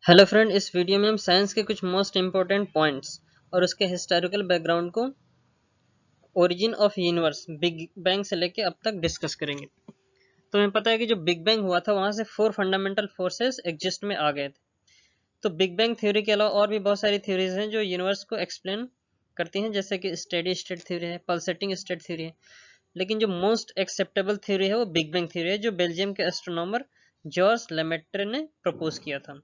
Hello friend, इस video में हम साइंस के कुछ मोस्ट इम्पोर्टेंट पॉइंट्स और उसके हिस्टोरिकल बैकग्राउंड को origin of universe big bang से लेके अब तक डिस्कस करेंगे। तो हमें पता है कि जो बिग बैंग हुआ था वहां से 4 फंडामेंटल फोर्सेस एग्जिस्ट में आ गए थे। तो बिग बैंग थ्योरी के अलावा और भी बहुत सारी थ्योरीज हैं जो यूनिवर्स को एक्सप्लेन करती हैं, जैसे कि स्टेडी स्टेट थ्योरी है, पल्सेटिंग स्टेट थ्योरी है। लेकिन जो मोस्ट एक्सेप्टेबल थ्योरी है वो बिग बैंग थ्योरी है, जो बेल्जियम के एस्ट्रोनॉमर जॉर्ज लेमेट्रे ने प्रपोज किया था।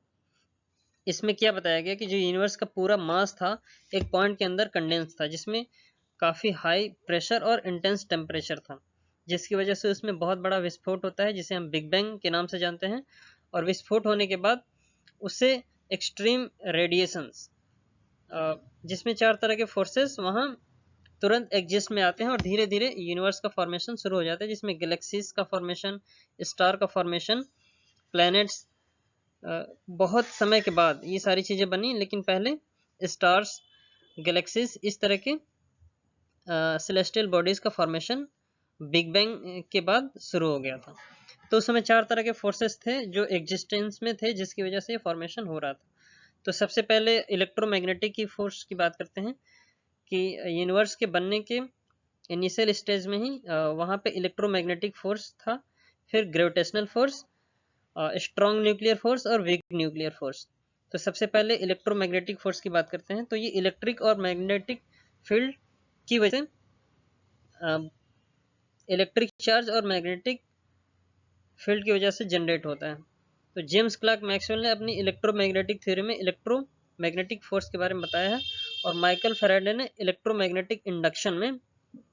इसमें क्या बताया गया कि जो यूनिवर्स का पूरा मास था एक पॉइंट के अंदर कंडेंस था, जिसमें काफ़ी हाई प्रेशर और इंटेंस टेम्परेचर था, जिसकी वजह से उसमें बहुत बड़ा विस्फोट होता है जिसे हम बिग बैंग के नाम से जानते हैं। और विस्फोट होने के बाद उससे एक्सट्रीम रेडिएशंस, जिसमें 4 तरह के फोर्सेस वहाँ तुरंत एग्जिस्ट में आते हैं और धीरे धीरे यूनिवर्स का फॉर्मेशन शुरू हो जाता है, जिसमें गैलेक्सीज का फॉर्मेशन, स्टार का फॉर्मेशन, प्लैनेट्स। बहुत समय के बाद ये सारी चीज़ें बनी, लेकिन पहले स्टार्स, गैलेक्सीज, इस तरह के सेलेस्टियल बॉडीज का फॉर्मेशन बिग बैंग के बाद शुरू हो गया था। तो उस समय 4 तरह के फोर्सेस थे जो एग्जिस्टेंस में थे, जिसकी वजह से ये फॉर्मेशन हो रहा था। तो सबसे पहले इलेक्ट्रोमैग्नेटिक की फोर्स की बात करते हैं कि यूनिवर्स के बनने के इनिशियल स्टेज में ही वहाँ पे इलेक्ट्रोमैग्नेटिक फोर्स था, फिर gravitational force, strong nuclear force और वीक न्यूक्लियर फोर्स। तो सबसे पहले इलेक्ट्रोमैग्नेटिक फोर्स की बात करते हैं। तो ये इलेक्ट्रिक और मैग्नेटिक फील्ड की वजह से इलेक्ट्रिक चार्ज और मैग्नेटिक फील्ड की वजह से जनरेट होता है। तो जेम्स क्लर्क मैक्सवेल ने अपनी इलेक्ट्रोमैग्नेटिक थ्योरी में इलेक्ट्रोमैग्नेटिक फोर्स के बारे में बताया है, और माइकल फैराडे ने इलेक्ट्रोमैग्नेटिक इंडक्शन में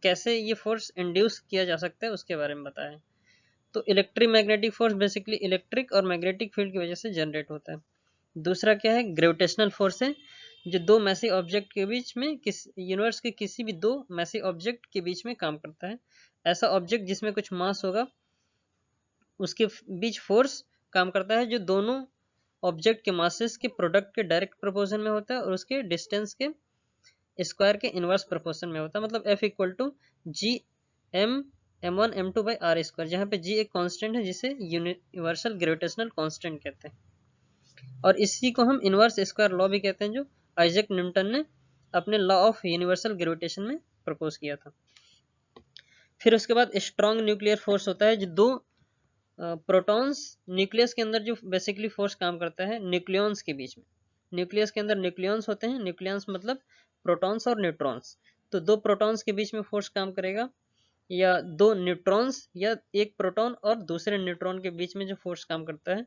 कैसे ये फोर्स इंड्यूस किया जा सकता है उसके बारे में बताया है। तो electric magnetic force basically electric और मैग्नेटिक फील्ड की वजह से जनरेट होता है। दूसरा क्या है, ग्रेविटेशनल फोर्स है, जो दो मैसी ऑब्जेक्ट के बीच में यूनिवर्स के किसी भी दो मैसी ऑब्जेक्ट के बीच में काम करता है। ऐसा ऑब्जेक्ट जिसमें कुछ मास होगा उसके बीच फोर्स काम करता है, जो दोनों ऑब्जेक्ट के मासेस के प्रोडक्ट के डायरेक्ट प्रोपोर्शन में होता है और उसके डिस्टेंस के स्क्वायर के इनवर्स प्रोपोर्शन में होता है। मतलब F equal to G M m1 m2 by R square, जहाँ पे g एक कांस्टेंट है जिसे यूनिवर्सल ग्रेविटेशनल कांस्टेंट कहते हैं। और इसी को हम इनवर्स स्क्वायर लॉ भी कहते हैं, जो आइजैक न्यूटन ने अपने लॉ ऑफ यूनिवर्सल ग्रेविटेशन में प्रपोज किया था। फिर उसके बाद स्ट्रॉन्ग न्यूक्लियर फोर्स होता है, जो दो प्रोटॉन्स न्यूक्लियस के अंदर जो बेसिकली फोर्स काम करता है न्यूक्लियॉन्स के बीच में। न्यूक्लियस के अंदर न्यूक्लियॉन्स होते हैं, न्यूक्लियॉन्स मतलब प्रोटॉन्स और न्यूट्रॉन्स। तो दो प्रोटॉन्स के बीच में फोर्स काम करेगा, या दो न्यूट्रॉन्स या एक प्रोटॉन और दूसरे न्यूट्रॉन के बीच में जो फोर्स काम करता है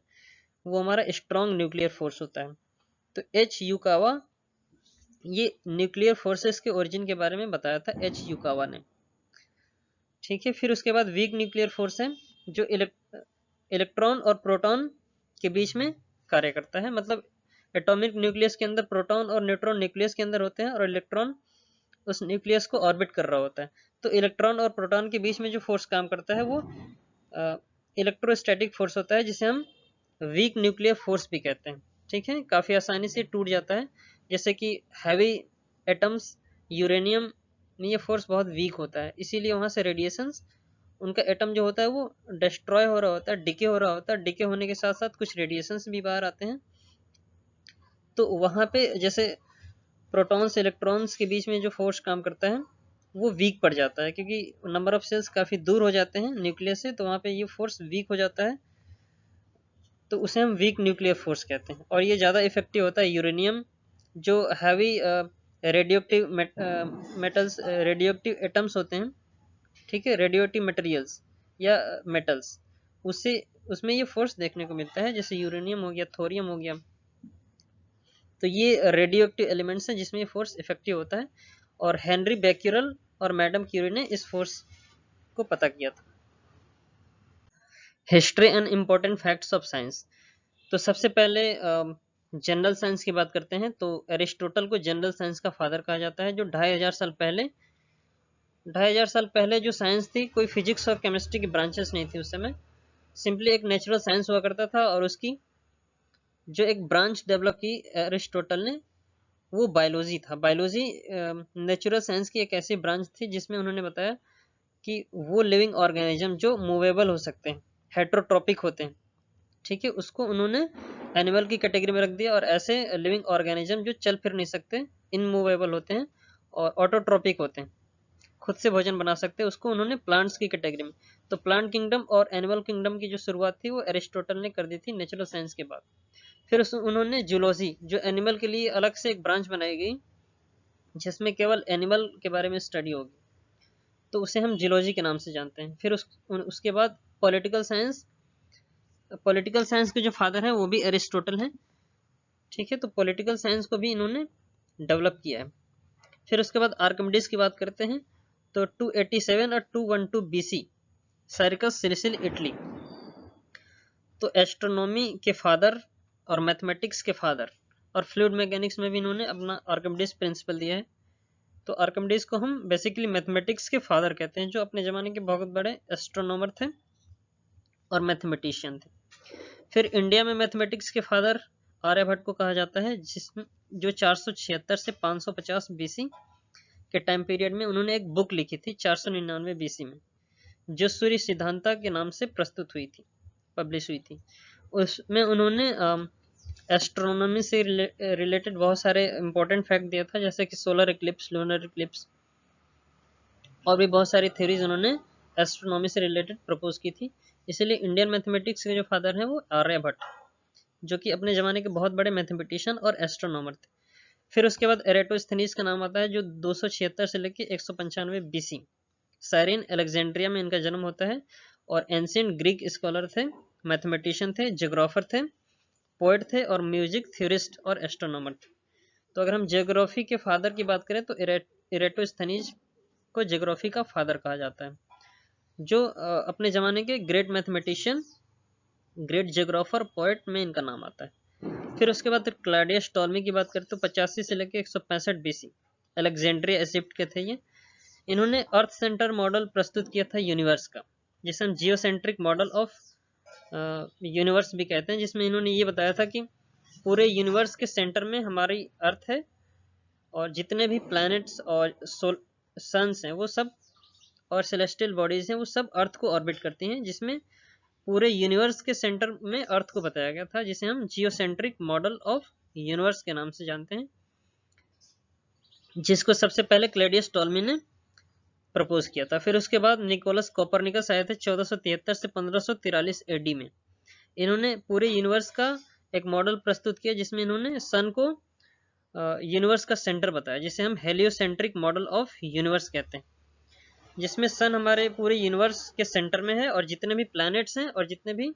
वो हमारा स्ट्रॉन्ग न्यूक्लियर फोर्स होता है। तो एच युकावा ये न्यूक्लियर फोर्सेस के ओरिजिन के बारे में बताया था, एच युकावा ने। ठीक है, फिर उसके बाद वीक न्यूक्लियर फोर्स है, जो इलेक्ट्रॉन और प्रोटॉन के बीच में कार्य करता है। मतलब एटॉमिक न्यूक्लियस के अंदर प्रोटॉन और न्यूट्रॉन न्यूक्लियस के अंदर होते हैं और इलेक्ट्रॉन उस न्यूक्लियस को ऑर्बिट कर रहा होता है। तो इलेक्ट्रॉन और प्रोटॉन के बीच में जो फोर्स काम करता है वो इलेक्ट्रोस्टैटिक फोर्स होता है, जिसे हम वीक न्यूक्लियर फोर्स भी कहते हैं। ठीक है, काफ़ी आसानी से टूट जाता है, जैसे कि हैवी एटम्स यूरेनियम में ये फोर्स बहुत वीक होता है, इसीलिए वहाँ से रेडिएशंस, उनका एटम जो होता है वो डिस्ट्रॉय हो रहा होता है, डिके हो रहा होता है, डिके होने के साथ साथ कुछ रेडिएशंस भी बाहर आते हैं। तो वहाँ पे जैसे प्रोटॉन्स इलेक्ट्रॉन्स के बीच में जो फोर्स काम करता है वो वीक पड़ जाता है, क्योंकि नंबर ऑफ सेल्स काफ़ी दूर हो जाते हैं न्यूक्लियस से, तो वहाँ पे ये फोर्स वीक हो जाता है। तो उसे हम वीक न्यूक्लियर फोर्स कहते हैं, और ये ज़्यादा इफेक्टिव होता है यूरेनियम, जो heavy radioactive metals, radioactive atoms होते हैं। ठीक है, रेडियोक्टिव मटेरियल्स या मेटल्स, उससे उसमें ये फोर्स देखने को मिलता है, जैसे यूरेनियम हो गया, थोरियम हो गया। तो ये रेडियो एक्टिव एलिमेंट्स हैं जिसमें ये फोर्स इफेक्टिव होता है, और हेनरी बेक्यूरेल और मैडम क्यूरी ने इस फोर्स को पता किया था। History and important facts of science. तो सबसे पहले जनरल साइंस की बात करते हैं। तो एरिस्टोटल को जनरल साइंस का फादर कहा जाता है, जो 2500 साल पहले जो साइंस थी, कोई फिजिक्स और केमिस्ट्री की ब्रांचेस नहीं थी उस समय, सिंपली एक नेचुरल साइंस हुआ करता था, और उसकी जो एक ब्रांच डेवलप की एरिस्टोटल ने वो बायोलॉजी था। बायोलॉजी नेचुरल साइंस की एक ऐसी ब्रांच थी जिसमें उन्होंने बताया कि वो लिविंग ऑर्गेनिज्म जो मूवेबल हो सकते हैं, हेट्रोट्रॉपिक होते हैं, ठीक है, उसको उन्होंने एनिमल की कैटेगरी में रख दिया, और ऐसे लिविंग ऑर्गेनिज्म जो चल फिर नहीं सकते, इनमूवेबल होते हैं और ऑटोट्रोपिक होते हैं, खुद से भोजन बना सकते हैं, उसको उन्होंने प्लांट्स की कैटेगरी में। तो प्लांट किंगडम और एनिमल किंगडम की जो शुरुआत थी वो एरिस्टोटल ने कर दी थी नेचुरल साइंस के बाद। फिर उन्होंने जूलॉजी, जो एनिमल के लिए अलग से एक ब्रांच बनाई गई जिसमें केवल एनिमल के बारे में स्टडी होगी, तो उसे हम जूलॉजी के नाम से जानते हैं। फिर उसके बाद पॉलिटिकल साइंस, पॉलिटिकल साइंस के जो फादर हैं वो भी एरिस्टोटल हैं, ठीक है। तो पॉलिटिकल साइंस को भी इन्होंने डेवलप किया है। फिर उसके बाद आर्किमिडीज की बात करते हैं, तो 287 और 212 बीसी, साइरकस सिलिसिल इटली। तो एस्ट्रोनॉमी के फादर और मैथमेटिक्स के फादर, और फ्लूइड मैकेनिक्स में भी इन्होंने अपना आर्किमिडीज प्रिंसिपल दिया है। तो आर्किमिडीज को हम बेसिकली मैथमेटिक्स के फादर कहते हैं, जो अपने ज़माने के बहुत बड़े एस्ट्रोनॉमर थे और मैथमेटिशियन थे। फिर इंडिया में मैथमेटिक्स के फादर आर्यभट्ट को कहा जाता है, जिसमें जो 476 से 550 बीसी के टाइम पीरियड में उन्होंने एक बुक लिखी थी 499 बीसी में, जो सूर्य सिद्धांता के नाम से प्रस्तुत हुई थी, पब्लिश हुई थी। उसमें उन्होंने एस्ट्रोनॉमी से रिलेटेड बहुत सारे इंपॉर्टेंट फैक्ट दिया था, जैसे कि सोलर इक्लिप्स, लूनर इक्लिप्स, और भी बहुत सारी थ्योरीज उन्होंने एस्ट्रोनॉमी से रिलेटेड प्रपोज की थी। इसीलिए इंडियन मैथमेटिक्स के जो फादर हैं वो आर्यभट्ट, जो कि अपने ज़माने के बहुत बड़े मैथमेटिशियन और एस्ट्रोनॉमर थे। फिर उसके बाद एरेटोस्थनीज का नाम आता है, जो 276 से लेकर 195 बीसी, साइरिन अलेक्जेंड्रिया में इनका जन्म होता है, और एंशिएंट ग्रीक स्कॉलर थे, मैथमेटिशियन थे, जियोग्राफर थे, पोएट थे, और म्यूजिक थ्योरिस्ट और एस्ट्रोनॉमर थे। तो अगर हम जियोग्राफी के फादर की बात करें तो एरेटोस्थनीज को जियोग्राफी का फादर कहा जाता है, जो अपने ज़माने के great mathematician, great geographer, poet में इनका नाम आता है। फिर उसके बाद क्लॉडियस टॉलमी की बात करें तो 85 से लेकर 165 बीसी, अलेक्जेंड्रिया इजिप्ट के थे ये। इन्होंने अर्थ सेंटर मॉडल प्रस्तुत किया था यूनिवर्स का, जिसे हम जियोसेंट्रिक मॉडल ऑफ यूनिवर्स भी कहते हैं, जिसमें इन्होंने ये बताया था कि पूरे यूनिवर्स के सेंटर में हमारी अर्थ है, और जितने भी प्लैनेट्स और सन्स हैं वो सब, और सेलेस्टियल बॉडीज हैं वो सब अर्थ को ऑर्बिट करती हैं, जिसमें पूरे यूनिवर्स के सेंटर में अर्थ को बताया गया था, जिसे हम जियोसेंट्रिक मॉडल ऑफ यूनिवर्स के नाम से जानते हैं, जिसको सबसे पहले क्लॉडियस टॉलमी ने प्रपोज किया था। फिर उसके बाद निकोलस कोपरनिकस आए थे 1473 से 1543 एडी में। इन्होंने पूरे यूनिवर्स का एक मॉडल प्रस्तुत किया, जिसमें इन्होंने सन को यूनिवर्स का सेंटर बताया, जिसे हम हेलियोसेंट्रिक मॉडल ऑफ यूनिवर्स कहते हैं, जिसमें सन हमारे पूरे यूनिवर्स के सेंटर में है, और जितने भी प्लैनेट्स हैं और जितने भी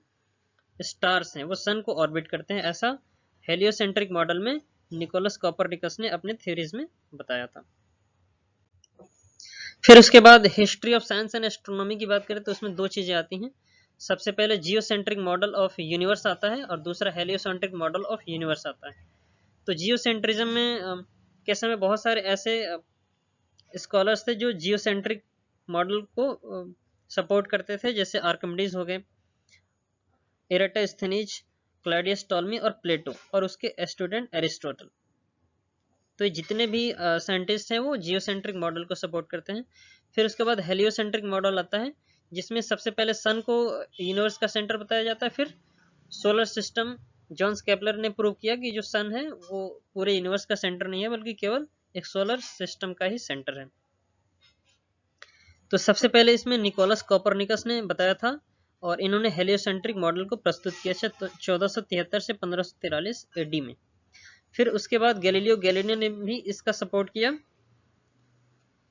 स्टार्स हैं वो सन को ऑर्बिट करते हैं। ऐसा हेलियोसेंट्रिक मॉडल में निकोलस कोपरनिकस ने अपने थ्योरीज में बताया था। फिर उसके बाद history of science and astronomy की बात करें तो उसमें दो चीजें आती हैं। सबसे पहले जियोसेंट्रिक मॉडल ऑफ यूनिवर्स आता है, और दूसरा हेलियोसेंट्रिक मॉडल ऑफ यूनिवर्स आता है। तो जियोसेंट्रिज्म में के समय बहुत सारे ऐसे स्कॉलर्स थे जो जियोसेंट्रिक मॉडल को सपोर्ट करते थे, जैसे आर्किमिडीज हो गए, एरेटोस्थनीज, क्लॉडियस टॉलमी और प्लेटो, और उसके स्टूडेंट एरिस्टोटल। तो ये जितने भी साइंटिस्ट हैं वो जियोसेंट्रिक मॉडल को सपोर्ट करते हैं। फिर उसके बाद हेलियोसेंट्रिक मॉडल आता है, जिसमें सबसे पहले सन को यूनिवर्स का सेंटर बताया जाता है। फिर सोलर सिस्टम, जॉन केपलर ने प्रूव किया कि जो सन है वो पूरे यूनिवर्स का सेंटर नहीं है, बल्कि केवल एक सोलर सिस्टम का ही सेंटर है। तो सबसे पहले इसमें निकोलस कोपरनिकस ने बताया था, और इन्होंने हेलियोसेंट्रिक मॉडल को प्रस्तुत किया 1473 से 1543 एडी में। फिर उसके बाद गैलीलियो गैलीलियो ने भी इसका सपोर्ट किया,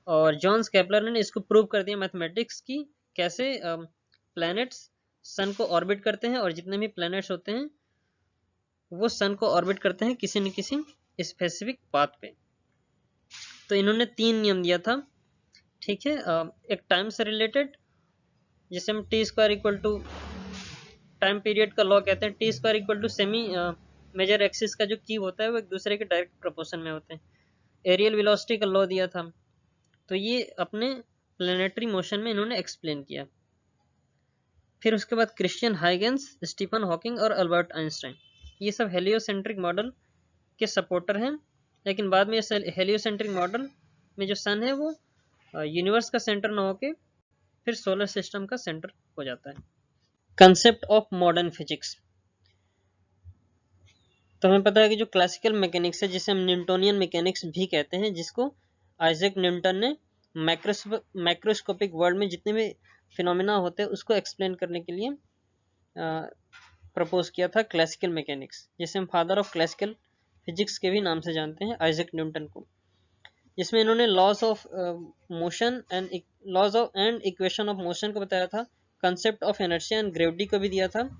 और जॉन केपलर ने इसको प्रूव कर दिया मैथमेटिक्स की कैसे प्लैनेट्स सन को ऑर्बिट करते हैं, और जितने भी प्लैनेट्स होते हैं वो सन को ऑर्बिट करते हैं किसी न किसी स्पेसिफिक पाथ पे। तो इन्होंने 3 नियम दिया था, ठीक है। एक टाइम से रिलेटेड, जिसे हम T square equal to time period का लॉ कहते हैं, T square equal to semi major axis का जो क्यूब होता है वो एक दूसरे के डायरेक्ट प्रोपोर्शन में होते हैं। एरियल वेलोसिटी का लॉ दिया था, तो ये अपने प्लैनेटरी मोशन में इन्होंने एक्सप्लेन किया। फिर उसके बाद क्रिश्चियन हाइगेंस, स्टीफन हॉकिंग और अल्बर्ट आइंस्टाइन, ये सब हेलियोसेंट्रिक मॉडल के सपोर्टर हैं। लेकिन बाद में हेलियोसेंट्रिक मॉडल में जो सन है वो यूनिवर्स का सेंटर ना होके फिर सोलर सिस्टम का सेंटर हो जाता है। Concept of modern physics. तो हमें पता है कि जो क्लासिकल मैकेनिक्स है, जिसे हम न्यूटोनियन मैकेनिक्स भी कहते हैं, जिसको आइजैक न्यूटन ने मैक्रोस्कोपिक वर्ल्ड में जितने भी फिनोमेना होते हैं उसको एक्सप्लेन करने के लिए प्रपोज किया था क्लासिकल मैकेनिक्स, जिसे हम फादर ऑफ क्लासिकल फिजिक्स के भी नाम से जानते हैं, आइजैक न्यूटन को। जिसमें इन्होंने laws of motion and equation of motion को बताया था, concept of inertia and gravity को भी दिया था।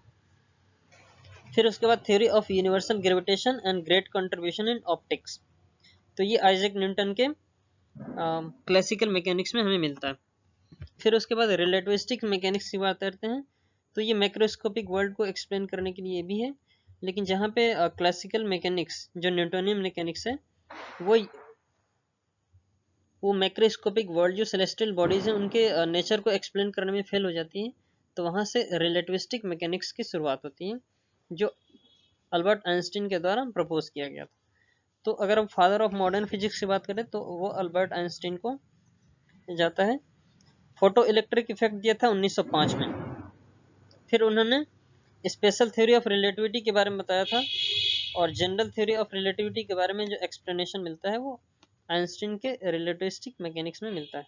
फिर उसके बाद theory of universal gravitation and great contribution in optics. तो ये आइजैक न्यूटन के क्लासिकल मैकेनिक्स में हमें मिलता है। फिर उसके बाद रिलेटिविस्टिक मैकेनिक्स की बात करते हैं, तो ये मैक्रोस्कोपिक वर्ल्ड को एक्सप्लेन करने के लिए भी है, लेकिन जहाँ पे क्लासिकल मैकेनिक्स जो न्यूटोनियन मैकेनिक्स है वो मैक्रोस्कोपिक वर्ल्ड जो सेलेस्टियल बॉडीज हैं उनके नेचर को एक्सप्लेन करने में फेल हो जाती है। तो वहाँ से रिलेटिविस्टिक मैकेनिक्स की शुरुआत होती है, जो अल्बर्ट आइंस्टीन के द्वारा प्रपोज किया गया था। तो अगर हम फादर ऑफ मॉडर्न फिजिक्स की बात करें तो वो अल्बर्ट आइंस्टीन को जाता है। फोटो इलेक्ट्रिक इफेक्ट दिया था 1905 में। फिर उन्होंने स्पेशल थ्योरी ऑफ रिलेटिविटी के बारे में बताया था, और जनरल थ्योरी ऑफ रिलेटिविटी के बारे में जो एक्सप्लेनेशन मिलता है वो आइंस्टीन के रिलेटिविस्टिक मैकेनिक्स में मिलता है।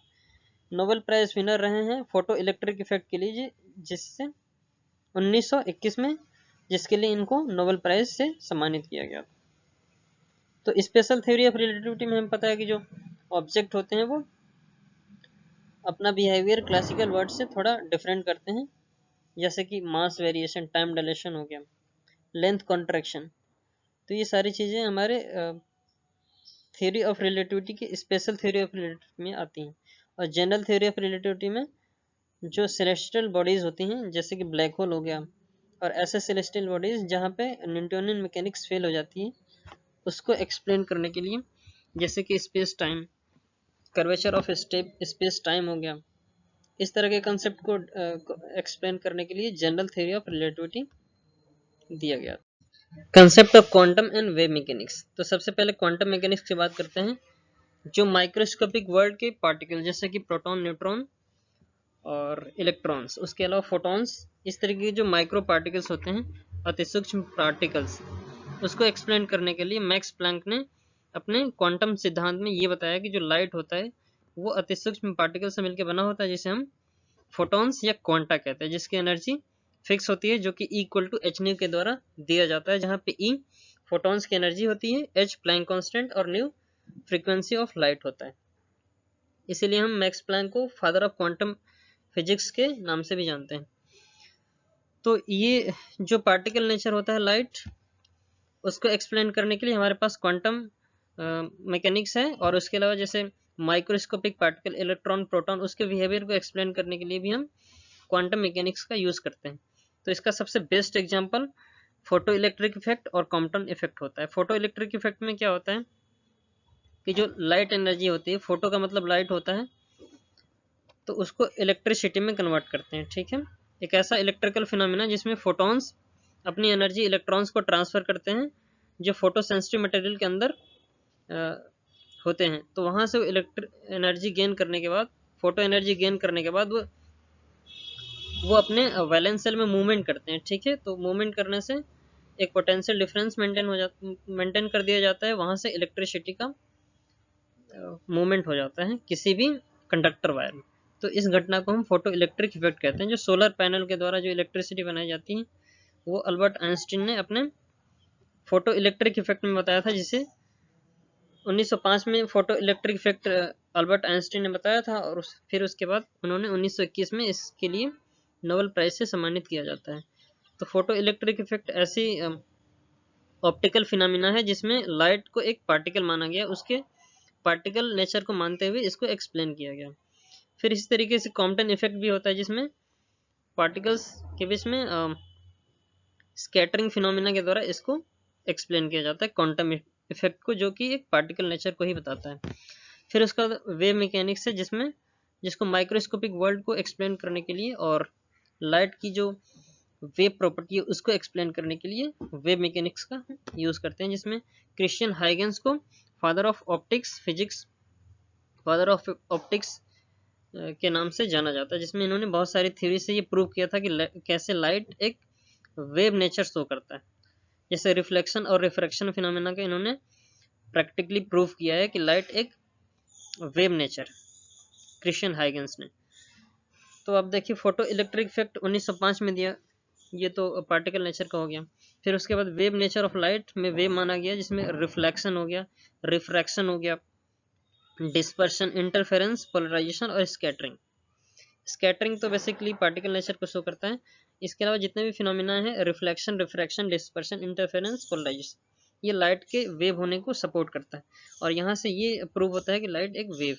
नोबेल प्राइज विनर रहे हैं फोटो इलेक्ट्रिक इफेक्ट के लिए, जिससे 1921 में, जिसके लिए इनको नोबेल प्राइज से सम्मानित किया गया। तो स्पेशल थ्योरी ऑफ रिलेटिविटी में हमें पता है कि जो ऑब्जेक्ट होते हैं वो अपना बिहेवियर क्लासिकल वर्ड से थोड़ा डिफरेंट करते हैं, जैसे कि मास वेरिएशन, टाइम डायलेशन हो गया, लेंथ कॉन्ट्रैक्शन। तो ये सारी चीज़ें हमारे थ्योरी ऑफ रिलेटिविटी की स्पेशल थ्योरी ऑफ रिलेटिविटी में आती हैं। और जनरल थ्योरी ऑफ रिलेटिविटी में जो सेलेस्टियल बॉडीज होती हैं, जैसे कि ब्लैक होल हो गया, और ऐसे सेलेस्टियल बॉडीज जहाँ पे न्यूटोनियन मैकेनिक्स फेल हो जाती है, उसको एक्सप्लेन करने के लिए, जैसे कि space time, curvature of space time हो गया, इस तरह के कंसेप्ट को एक्सप्लेन करने के लिए जनरल थ्योरी ऑफ रिलेटिविटी दिया गया। Concept of quantum and wave mechanics. तो सबसे पहले क्वांटम मैकेनिक्स की बात करते हैं, जो माइक्रोस्कोपिक वर्ल्ड के पार्टिकल जैसे कि प्रोटॉन, न्यूट्रॉन और इलेक्ट्रॉन्स, उसके अलावा फोटॉन्स, इस तरीके के जो माइक्रो पार्टिकल्स होते हैं, अति सूक्ष्म पार्टिकल्स, उसको एक्सप्लेन करने के लिए मैक्स प्लैंक ने अपने क्वांटम सिद्धांत में ये बताया कि जो लाइट होता है वो अति सूक्ष्म पार्टिकल से मिलकर बना होता है, जिसे हम फोटॉन्स या क्वांटा कहते हैं, जिसकी एनर्जी फिक्स होती है, जो कि E equal to H nu के द्वारा दिया जाता है, जहाँ पे E फोटॉन्स की एनर्जी होती है, H प्लैंक कांस्टेंट और न्यू फ्रीक्वेंसी ऑफ लाइट होता है। इसीलिए हम मैक्स प्लैंक को फादर ऑफ क्वांटम फिजिक्स के नाम से भी जानते हैं। तो ये जो पार्टिकल नेचर होता है लाइट, उसको एक्सप्लेन करने के लिए हमारे पास क्वांटम मैकेनिक्स है, और उसके अलावा जैसे माइक्रोस्कोपिक पार्टिकल, इलेक्ट्रॉन, प्रोटॉन, उसके बिहेवियर को एक्सप्लेन करने के लिए भी हम क्वांटम मैकेनिक्स का यूज करते हैं। तो इसका सबसे best example photo electric effect और कॉम्पटन इफेक्ट होता है। फोटो इलेक्ट्रिक इफेक्ट में क्या होता है कि जो लाइट एनर्जी होती है, फोटो का मतलब लाइट होता है, तो उसको इलेक्ट्रिसिटी में कन्वर्ट करते हैं। ठीक है, एक ऐसा इलेक्ट्रिकल फिनोमेना जिसमें फोटॉन्स अपनी एनर्जी इलेक्ट्रॉन्स को ट्रांसफर करते हैं, जो फोटो सेंसिटिव मटेरियल के अंदर होते हैं। तो वहां से इलेक्ट्रिक एनर्जी गेन करने के बाद, फोटो एनर्जी गेन करने के बाद वो अपने वैलेंस सेल में मूवमेंट करते हैं। ठीक है, तो मूवमेंट करने से एक पोटेंशियल डिफरेंस मेंटेन कर दिया जाता है, वहां से इलेक्ट्रिसिटी का मूवमेंट हो जाता है किसी भी कंडक्टर वायर में। तो इस घटना को हम फोटो इलेक्ट्रिक इफेक्ट कहते हैं। जो सोलर पैनल के द्वारा जो इलेक्ट्रिसिटी बनाई जाती है, वो अल्बर्ट आइंस्टीन ने अपने फोटो इलेक्ट्रिक इफेक्ट में बताया था, जिसे 1905 में photo electric effect Albert Einstein ने बताया था, और फिर उसके बाद उन्होंने 1921 में इसके लिए नोबेल प्राइज से सम्मानित किया जाता है। तो फोटो इलेक्ट्रिक इफेक्ट ऐसी ऑप्टिकल फिनोमेना है जिसमें लाइट को एक पार्टिकल माना गया, उसके पार्टिकल नेचर को मानते हुए इसको एक्सप्लेन किया गया। फिर इसी तरीके से कॉम्पटन इफेक्ट भी होता है, जिसमें पार्टिकल्स के बीच में स्कैटरिंग फिनोमेना के द्वारा इसको एक्सप्लेन किया जाता है, क्वांटम इफेक्ट को, जो कि एक पार्टिकल नेचर को ही बताता है। फिर उसका वेव मैकेनिक्स है, जिसको माइक्रोस्कोपिक वर्ल्ड को एक्सप्लेन करने के लिए और लाइट की जो वेव प्रॉपर्टी है उसको एक्सप्लेन करने के लिए वेव मैकेनिक्स का यूज करते हैं, जिसमें क्रिश्चियन हाइगेंस को father of optics physics, father of optics के नाम से जाना जाता है, जिसमें इन्होंने बहुत सारी थ्योरी से ये प्रूव किया था कि कैसे लाइट एक वेव नेचर शो करता है। जैसे रिफ्लेक्शन और रिफ्रैक्शन फिनोमेना का इन्होंने प्रैक्टिकली प्रूव किया है कि लाइट एक वेव नेचर, क्रिश्चियन हाइगेंस ने। तो अब देखिए फोटो इलेक्ट्रिक इफेक्ट 1905 में दिया, ये तो पार्टिकल नेचर का हो गया। फिर उसके बाद वेव नेचर ऑफ लाइट में वेव माना गया, जिसमें रिफ्लेक्शन हो गया, रिफ्रैक्शन हो गया, डिस्पर्शन, इंटरफेरेंस, पोलराइजेशन और स्कैटरिंग। स्कैटरिंग तो बेसिकली पार्टिकल नेचर को शो करता है। इसके अलावा जितने भी फिनोमिना है, reflection, refraction, dispersion, interference, polarisation, ये लाइट के वेव होने को सपोर्ट करता है। और यहाँ से ये प्रूव होता है कि लाइट एक वेव।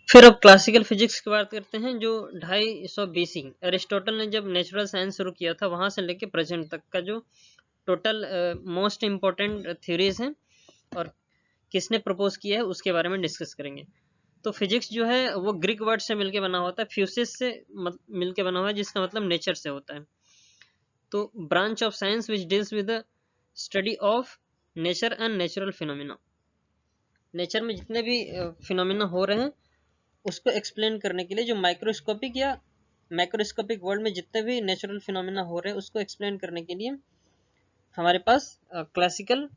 फिर अब क्लासिकल फिजिक्स की बात करते हैं, जो 250 BC एरिस्टोटल ने जब नेचुरल साइंस शुरू किया था, वहां से लेके प्रेजेंट तक का जो टोटल मोस्ट इम्पोर्टेंट थ्योरीज हैं और किसने प्रपोज किया है उसके बारे में डिस्कस करेंगे। तो फिजिक्स जो है वो ग्रीक वर्ड से मिलके बना होता है, फ्यूसिस से मिलके बना हुआ है, जिसका मतलब नेचर से होता है। तो branch of science which deals with the study of nature and natural phenomena. Nature में जितने भी फिनोमिना हो रहे हैं उसको एक्सप्लेन करने के लिए, जो माइक्रोस्कोपिक या मैक्रोस्कोपिक वर्ल्ड में जितने भी नेचुरल फिनोमिना हो रहे हैं उसको एक्सप्लेन करने के लिए हमारे पास क्लासिकल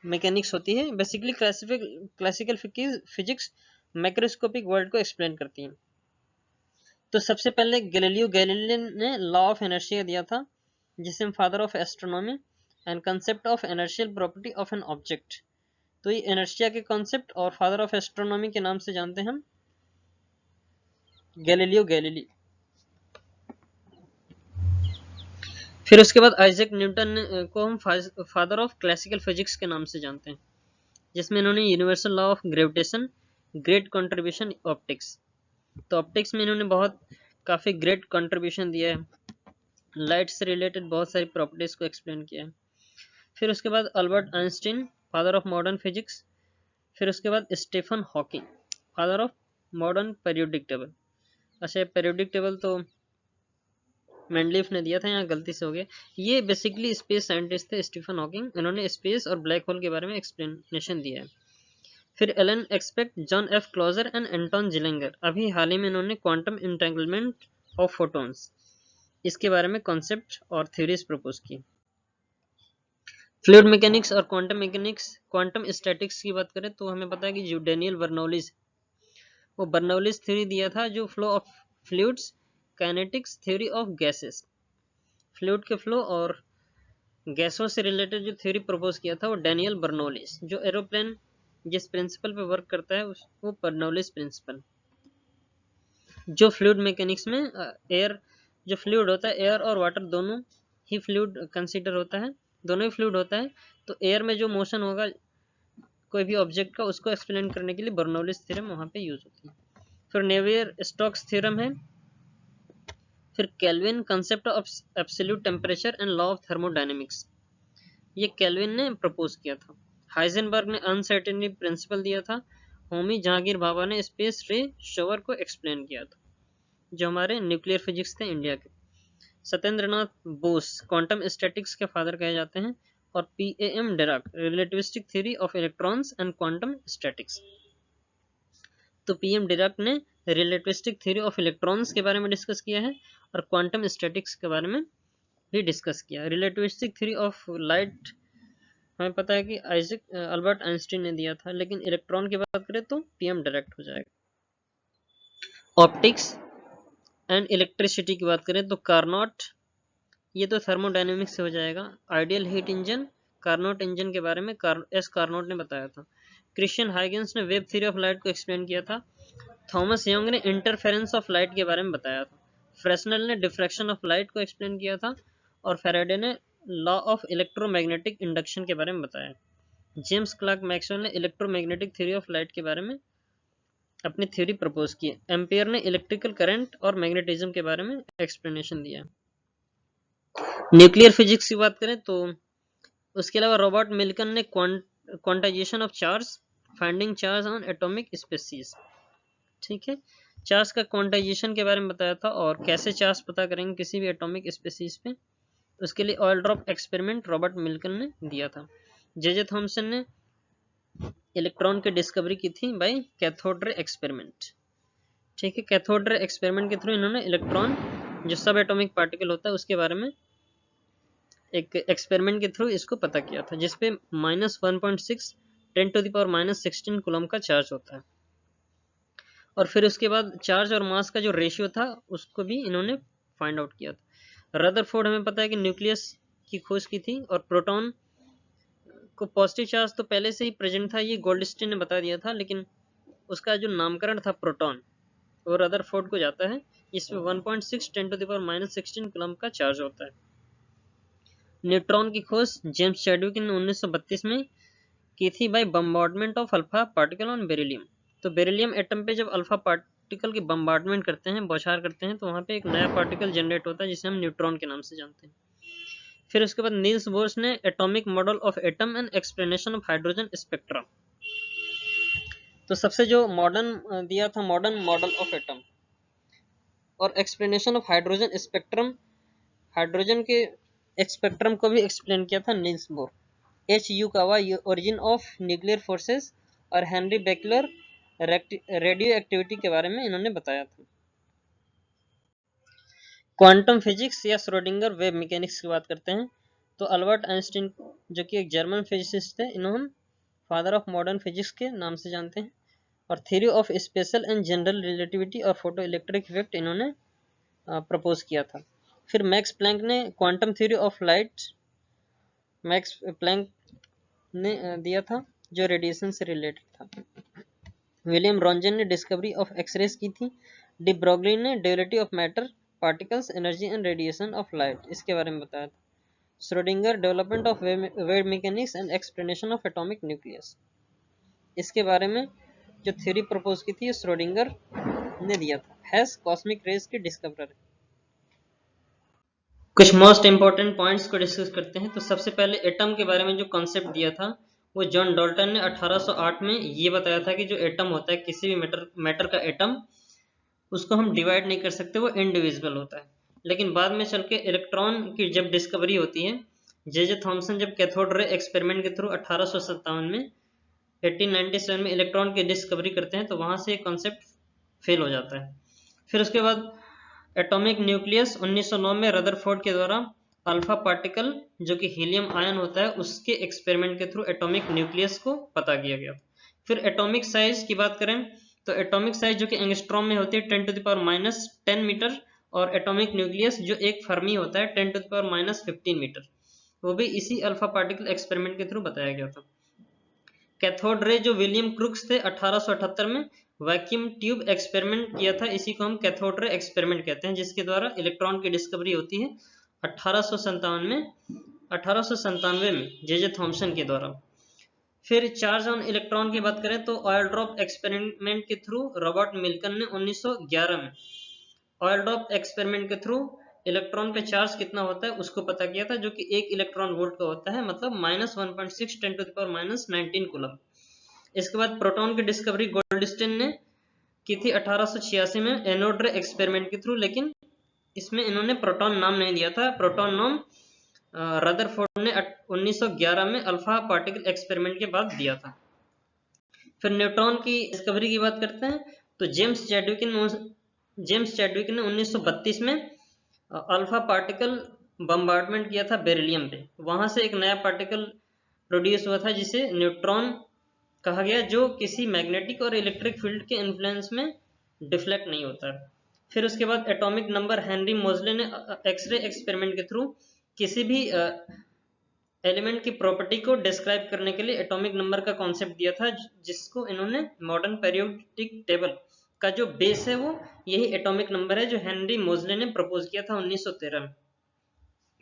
मैकेनिक्स होती है। Basically classical physics macroscopic world को एक्सप्लेन करती है। तो सबसे पहले गैलीलियो गैलीली ने लॉ ऑफ इनर्शिया दिया था, जिसे हम father of astronomy and concept of inertial property of an object. तो ये इनर्शिया के कॉन्सेप्ट और फादर ऑफ एस्ट्रोनॉमी के नाम से जानते हैं हम गैलीलियो गैलीली। फिर उसके बाद आइजैक न्यूटन को हम फादर ऑफ क्लासिकल फिजिक्स के नाम से जानते हैं, जिसमें इन्होंने universal law of gravitation, great contribution optics. तो ऑप्टिक्स में इन्होंने काफी ग्रेट कंट्रीब्यूशन दिया है, लाइट से रिलेटेड बहुत सारी प्रॉपर्टीज को एक्सप्लेन किया है। फिर उसके बाद Albert Einstein, father of modern physics. फिर उसके बाद Stephen Hawking, father of modern periodic table. अच्छा, पीरियोडिक टेबल तो मेंडलीफ ने दिया था, यहाँ गलती से हो गया। ये बेसिकली स्पेस साइंटिस्ट थे स्टीफन हॉकिंग, इन्होंने स्पेस और ब्लैक होल के बारे में एक्सप्लेनेशन दिया है। फिर Alain Aspect, John F Clauser and Anton Zeilinger, अभी हाल ही में इन्होंने क्वांटम इंटेंगलमेंट ऑफ फोटॉन्स, इसके बारे में कॉन्सेप्ट और थ्योरीज प्रपोज की। फ्लूइड मैकेनिक्स और क्वांटम मैकेनिक्स, क्वांटम स्टैटिक्स की बात करें तो हमें पता है कि जो डेनियल बर्नौलीज, वो बर्नौलीज थ्योरी दिया था, जो flow of fluids, kinetics, theory of gases, fluid के फ्लो और गैसों से रिलेटेड जो थ्योरी प्रपोज किया था वो डेनियल बर्नौलीज। जो एरोप्लेन जिस प्रिंसिपल पे वर्क करता है वो बर्नौलीज प्रिंसिपल। जो फ्लूइड मैकेनिक्स में एयर, जो फ्लूइड होता है, एयर और वाटर दोनों ही फ्लूइड कंसीडर होता है, दोनों ही फ्लूइड होता है। तो एयर में जो मोशन होगा कोई भी ऑब्जेक्ट का, उसको एक्सप्लेन करने के लिए बर्नौलीज थ्योरम वहां पे यूज होती है। फिर नेवियर स्टोक्स थ्योरम है। फिर kelvin, concept of absolute temperature and law of thermodynamics, ये केल्विन ने प्रपोज किया था। हाइजेनबर्ग ने अनसर्टेनिटी प्रिंसिपल दिया था। होमी जहांगीर भाभा ने स्पेस रे शोवर को एक्सप्लेन किया था, जो हमारे न्यूक्लियर फिजिक्स थे इंडिया के। सत्येंद्रनाथ बोस क्वांटम स्टैटिक्स के फादर कहे जाते हैं। और PAM Dirac, relativistic theory of electrons and quantum statics. तो पीएम डिराक ने रिलेटिविस्टिक थ्योरी ऑफ इलेक्ट्रॉन्स के बारे में डिस्कस किया है और क्वांटम स्टैटिक्स के बारे में भी डिस्कस किया। रिलेटिविस्टिक थ्योरी ऑफ लाइट हमें पता है कि आइजैक अल्बर्ट आइंस्टीन ने दिया था, लेकिन इलेक्ट्रॉन की बात करें तो पीएम डायरेक्ट हो जाएगा। ऑप्टिक्स एंड इलेक्ट्रिसिटी की बात करें तो कार्नोट, ये तो थर्मोडायनेमिक्स से हो जाएगा। Ideal heat engine, Carnot engine के बारे में एस कार्नोट ने बताया था। क्रिश्चियन हाइगेंस ने वेव थ्योरी ऑफ लाइट को एक्सप्लेन किया था। थॉमस यंग ने इंटरफेरेंस ऑफ लाइट के बारे में बताया था। फ्रेस्नेल ने डिफ्रैक्शन ऑफ लाइट को एक्सप्लेन किया था। और फैराडे ने लॉ ऑफ इलेक्ट्रोमैग्नेटिक इंडक्शन के बारे में बताया। जेम्स क्लर्क मैक्सवेल ने इलेक्ट्रोमैग्नेटिक थ्योरी ऑफ लाइट के बारे में अपनी थ्योरी प्रपोज की। एम्पियर ने इलेक्ट्रिकल करंट और मैग्नेटिज्म के बारे में एक्सप्लेनेशन दिया। न्यूक्लियर फिजिक्स की बात करें तो उसके अलावा रॉबर्ट मिल्टन ने quantization of charge, finding charge on atomic species, ठीक है, चार्ज का क्वांटाइजेशन के बारे में बताया था। और कैसे चार्ज पता करेंगे किसी भी एटॉमिक स्पेसीज पे, उसके लिए oil drop experiment Robert Milton ने दिया था। जे थॉमसन ने इलेक्ट्रॉन की डिस्कवरी की थी बाय कैथोड रे एक्सपेरिमेंट, ठीक है। कैथोड रे एक्सपेरिमेंट के थ्रू इन्होंने इलेक्ट्रॉन जो सब एटॉमिक पार्टिकल होता है उसके बारे में एक एक्सपेरिमेंट के थ्रू इसको पता किया था, जिसपे -1.6 10⁻⁻16 कूलम का चार्ज होता है। और फिर उसके बाद चार्ज और मास का जो रेशियो था उसको भी इन्होंने फाइंड आउट किया था। रदरफोर्ड हमें पता है कि न्यूक्लियस की खोज की थी, और प्रोटॉन को पॉजिटिव चार्ज तो पहले से ही प्रेजेंट था, ये गोल्डस्टीन ने बता दिया था, लेकिन उसका जो नामकरण था प्रोटॉन वो रदरफोर्ड को जाता है, जिसमें 1.6 10⁻⁻16 कूलम का चार्ज होता है। न्यूट्रॉन की खोज जेम्स चैडविक ने 1932 में की थी by bombardment of alpha particle on beryllium. तो बेरिलियम एटम पे जब अल्फा पार्टिकल की बम्बार्डमेंट करते हैं, बौछार करते हैं, तो वहां पे एक नया पार्टिकल जनरेट होता है जिसे हम न्यूट्रॉन के नाम से जानते हैं। फिर उसके बाद नील्स बोर्स ने atomic model of atom and explanation of hydrogen spectra. तो सबसे जो मॉडर्न दिया था मॉडर्न मॉडल ऑफ एटम और explanation of hydrogen spectrum, hydrogen के स्पेक्ट्रम को भी एक्सप्लेन किया था नील्स बोर। HU का हुआ ओरिजिन ऑफ न्यूक्लियर फोर्सेस, और हेनरी बेकलर रेडियो एक्टिविटी के बारे में इन्होंने बताया था। क्वांटम फिजिक्स या श्रोडिंगर वेव मैकेनिक्स की बात करते हैं, तो अल्बर्ट आइंस्टीन जो कि एक जर्मन फिजिसिस्ट थे, इन्होंने फादर ऑफ मॉडर्न फिजिक्स के नाम से जानते हैं, और theory of special and general relativity और फोटो इलेक्ट्रिक इफेक्ट इन्होंने प्रपोज किया था। फिर मैक्स प्लैंक ने quantum theory of light, Max Planck ने दिया था जो रेडिएशन से रिलेटेड था। विलियम रॉन्जन ने डिस्कवरी ऑफ एक्सरेज की थी। डी ब्रोगली ने duality of matter, particles, energy and radiation of light, इसके बारे में बताया था। Schrodinger development of wave mechanics and explanation of atomic nucleus, इसके बारे में जो थ्योरी प्रपोज की थी श्रोडिंगर ने दिया था। हैस कॉस्मिक रेज के डिस्कवरर। कुछ मोस्ट इंपॉर्टेंट पॉइंट्स को डिस्कस करते हैं। तो सबसे पहले एटम के बारे में जो कॉन्सेप्ट दिया था वो जॉन डाल्टन ने 1808 में ये बताया था कि जो एटम होता है, किसी भी मैटर का एटम, उसको हम डिवाइड नहीं कर सकते, वो इनडिविजिबल होता है। लेकिन बाद में चल के इलेक्ट्रॉन की जब डिस्कवरी होती है, जे थॉमसन जब कैथोड रे एक्सपेरिमेंट के थ्रू 1857 में 1897 में इलेक्ट्रॉन की डिस्कवरी करते हैं, तो वहां से कॉन्सेप्ट फेल हो जाता है। फिर उसके बाद एटॉमिक न्यूक्लियस 1909 में रदरफोर्ड के द्वारा अल्फा पार्टिकल जो कि हीलियम आयन होता है उसके एक्सपेरिमेंट के थ्रू एटॉमिक न्यूक्लियस को पता किया गया। फिर एटॉमिक साइज की बात करें तो एटॉमिक साइज जो कि एंगस्ट्रॉम में होती है 10⁻⁻10 मीटर, और एटॉमिक न्यूक्लियस जो एक फर्मी होता है 10⁻⁻15 मीटर, वो भी इसी अल्फा पार्टिकल एक्सपेरिमेंट के थ्रू बताया गया था। कैथोड रे जो विलियम क्रुक्स थे 1878 में वैक्यूम ट्यूब एक्सपेरिमेंट किया था, इसी को हम कैथोड रे एक्सपेरिमेंट कहते हैं, जिसके द्वारा इलेक्ट्रॉन की डिस्कवरी होती है 1897 में जे थॉमसन के द्वारा। फिर चार्ज ऑन इलेक्ट्रॉन की बात करें तो ऑयल ड्रॉप एक्सपेरिमेंट के थ्रू रॉबर्ट मिल्टन ने 1911 में ऑयल ड्रॉप एक्सपेरिमेंट के थ्रू इलेक्ट्रॉन पे चार्ज कितना होता है उसको पता किया था, जो कि 1 इलेक्ट्रॉन वोल्ट का होता है, मतलब -1.6 10⁻⁻19 कूलम। इसके बाद प्रोटॉन की डिस्कवरी गोल्डस्टीन ने की थी 1886 में एनोड रे एक्सपेरिमेंट के थ्रू, लेकिन इसमें इन्होंने प्रोटॉन नाम नहीं दिया था। प्रोटॉन नाम रदरफोर्ड ने 1911 में अल्फा पार्टिकल एक्सपेरिमेंट के बाद दिया था। फिर न्यूट्रॉन की डिस्कवरी की बात करते हैं तो जेम्स चैडविक ने 1932 में अल्फा पार्टिकल बम्बार्डमेंट किया था बेरिलियम पे। वहां से एक नया पार्टिकल प्रोड्यूस हुआ था जिसे न्यूट्रॉन कहा गया, जो किसी मैग्नेटिक और इलेक्ट्रिक फील्ड के इन्फ्लुएंस में डिफ्लेक्ट नहीं होता। फिर उसके बाद एटॉमिक नंबर हेनरी मोजले ने एक्सरे एक्सपेरिमेंट के थ्रू किसी भी एलिमेंट की प्रॉपर्टी को डिस्क्राइब करने के लिए एटॉमिक नंबर का कॉन्सेप्ट दिया था, जिसको इन्होंने मॉडर्न पीरियोडिक टेबल का जो बेस है वो यही एटॉमिक नंबर है, जो हेनरी मोजले ने प्रपोज किया था 1913 में,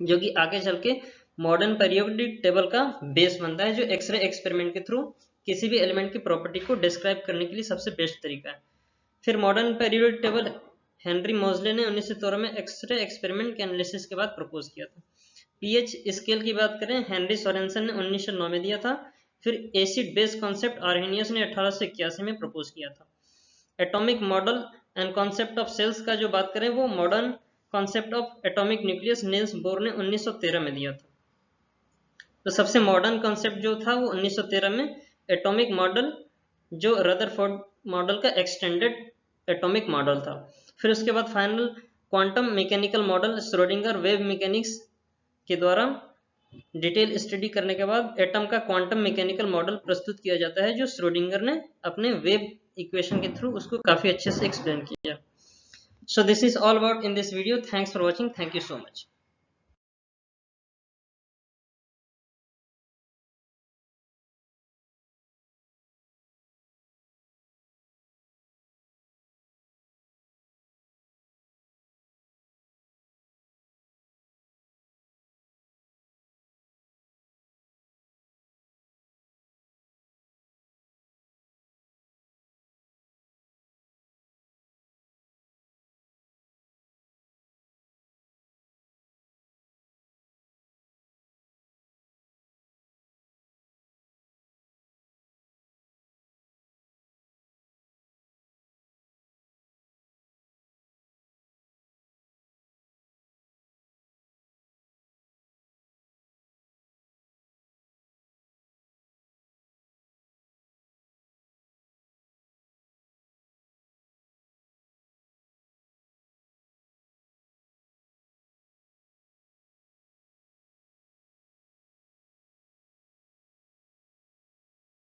जो कि आगे चल के मॉडर्न पीरियोडिक टेबल का बेस बनता है, जो एक्सरे एक्सपेरिमेंट के थ्रू किसी भी एलिमेंट की प्रॉपर्टी को डिस्क्राइब करने के लिए सबसे बेस्ट तरीका है। फिर मॉडर्न पीरियोडिक टेबल हेनरी मोजले ने 1913 में एक्सरे एक्सपेरिमेंट के एनालिसिस के बाद प्रपोज किया था। पीएच स्केल की बात करें हेनरी सोरेनसन ने 1909 में दिया था। फिर एसिड बेस कॉन्सेप्ट आर्हेनियस ने 1881 में प्रपोज किया था। Atomic model and concept of shells का जो बात करें वो modern concept of atomic nucleus Niels Bohr ने 1913 में दिया था। तो सबसे मॉडर्न कॉन्सेप्ट जो था वो 1913 में एटॉमिक मॉडल, जो रदरफोर्ड मॉडल का एक्सटेंडेड एटॉमिक मॉडल था। फिर उसके बाद final quantum mechanical model Schrodinger wave mechanics के द्वारा डिटेल स्टडी करने के बाद एटम का क्वांटम मैकेनिकल मॉडल प्रस्तुत किया जाता है, जो श्रोडिंगर ने अपने वेव इक्वेशन के थ्रू उसको काफी अच्छे से एक्सप्लेन किया. So this is all about in this video. Thanks for watching. Thank you so much.